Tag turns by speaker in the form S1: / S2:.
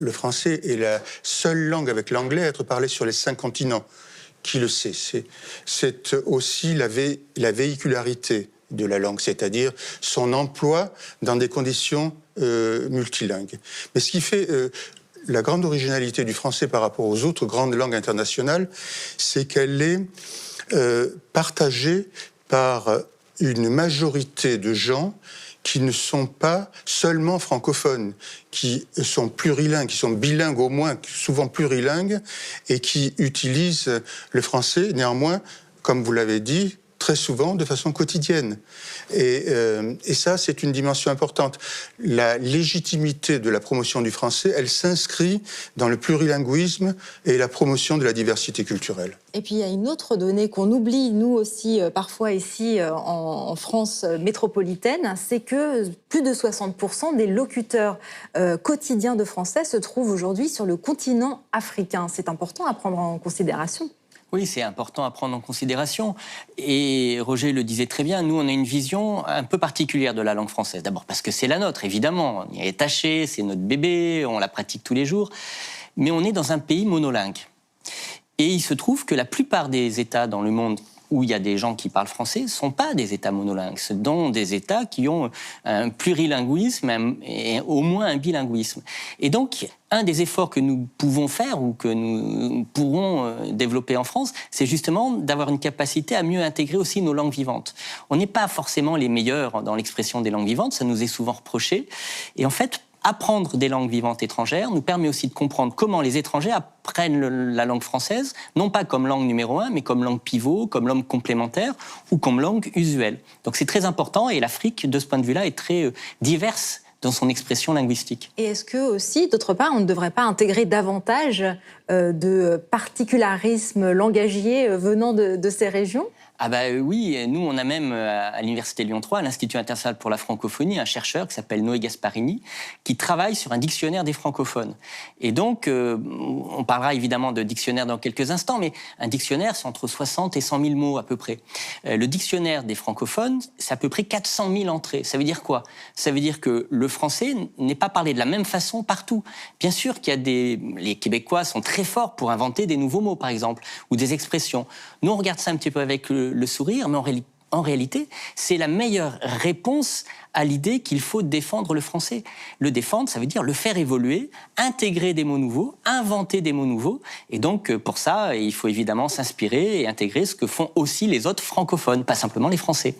S1: Le français est la seule langue avec l'anglais à être parlée sur les 5 continents. Qui le sait? C'est aussi la véhicularité de la langue, c'est-à-dire son emploi dans des conditions multilingues. Mais ce qui fait la grande originalité du français par rapport aux autres grandes langues internationales, c'est qu'elle est partagée par une majorité de gens qui ne sont pas seulement francophones, qui sont plurilingues, qui sont bilingues au moins, souvent plurilingues, et qui utilisent le français, néanmoins, comme vous l'avez dit, très souvent de façon quotidienne. Et ça, c'est une dimension importante. La légitimité de la promotion du français, elle s'inscrit dans le plurilinguisme et la promotion de la diversité culturelle.
S2: Et puis il y a une autre donnée qu'on oublie, nous aussi, parfois ici en France métropolitaine, c'est que plus de 60% des locuteurs quotidiens de français se trouvent aujourd'hui sur le continent africain. C'est important à prendre en considération.
S3: Oui, c'est important à prendre en considération. Et Roger le disait très bien, nous, on a une vision un peu particulière de la langue française. D'abord parce que c'est la nôtre, évidemment. On y est attaché, c'est notre bébé, on la pratique tous les jours. Mais on est dans un pays monolingue. Et il se trouve que la plupart des États dans le monde où il y a des gens qui parlent français ne sont pas des États monolingues. Ce sont des États qui ont un plurilinguisme et au moins un bilinguisme. Et donc, un des efforts que nous pouvons faire ou que nous pourrons développer en France, c'est justement d'avoir une capacité à mieux intégrer aussi nos langues vivantes. On n'est pas forcément les meilleurs dans l'expression des langues vivantes, ça nous est souvent reproché. Et en fait, apprendre des langues vivantes étrangères nous permet aussi de comprendre comment les étrangers apprennent la langue française, non pas comme langue numéro 1, mais comme langue pivot, comme langue complémentaire ou comme langue usuelle. Donc c'est très important et l'Afrique, de ce point de vue-là, est très diverse dans son expression linguistique.
S2: Et est-ce que aussi, d'autre part, on ne devrait pas intégrer davantage de particularismes langagiers venant de ces régions ?
S3: Ah bah oui, nous on a même à l'Université Lyon 3, à l'Institut international pour la francophonie, un chercheur qui s'appelle Noé Gasparini, qui travaille sur un dictionnaire des francophones. Et donc, on parlera évidemment de dictionnaire dans quelques instants, mais un dictionnaire, c'est entre 60 et 100 000 mots à peu près. Le dictionnaire des francophones, c'est à peu près 400 000 entrées. Ça veut dire quoi? Ça veut dire que le français n'est pas parlé de la même façon partout. Bien sûr qu'il y a les Québécois sont très forts pour inventer des nouveaux mots, par exemple, ou des expressions. Nous, on regarde ça un petit peu avec le sourire, mais en réalité, c'est la meilleure réponse à l'idée qu'il faut défendre le français. Le défendre, ça veut dire le faire évoluer, intégrer des mots nouveaux, inventer des mots nouveaux. Et donc, pour ça, il faut évidemment s'inspirer et intégrer ce que font aussi les autres francophones, pas simplement les Français.